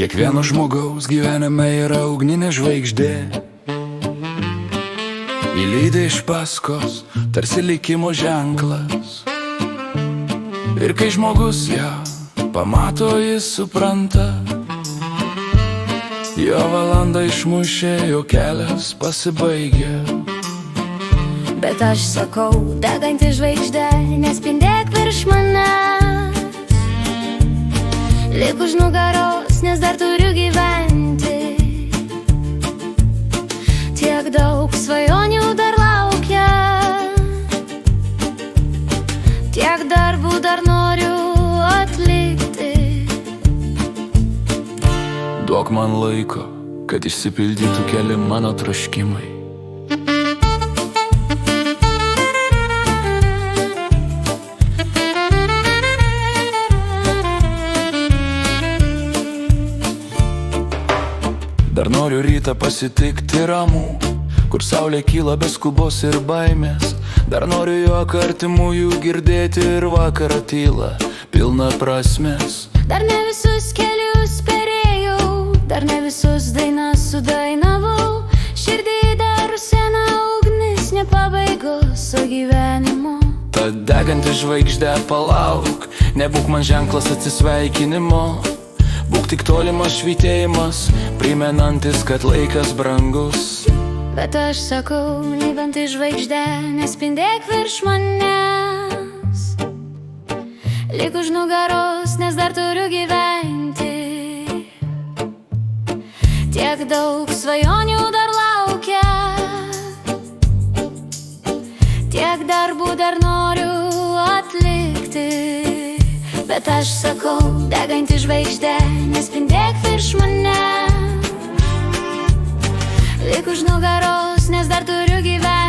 Kiekvieno žmogaus gyvenime yra ugninė žvaigždė, įlydi iš paskos, tarsi likimo ženklas. Ir kai žmogus ją pamato, jis supranta, jo valanda išmušė, jo kelias pasibaigė. Bet aš sakau, deganti žvaigždė, nespindėk virš manęs. Lik už nugaros, nes dar turiu gyventi. Tiek daug svajonių dar laukia, tiek darbų dar noriu atlikti. Duok man laiko, kad išsipildytų keli mano troškimai. Dar noriu rytą pasitikti ramų, kur saulė kyla be skubos ir baimės. Dar noriu jo artimųjų girdėti ir vakarą tylą, pilna prasmės. Dar ne visus kelius perėjau, dar ne visus dainas sudainavau. Širdį dar sena ugnis, ne pabaigos, o gyvenimo. Tad deganti žvaigždė, palauk, nebūk man ženklas atsisveikinimo. Būk tik tolimas švytėjimas, primenantis, kad laikas brangus. Bet aš sakau, lybanti žvaigždė, nespindėk virš manęs. Lik už nugaros, nes dar turiu gyventi. Tiek daug svajonių dar laukia, tiek darbų dar noriu atlikti. Bet aš sakau, deganti žvaigždė, nespindėk virš manęs. Lik už nugaros, nes dar turiu gyventi.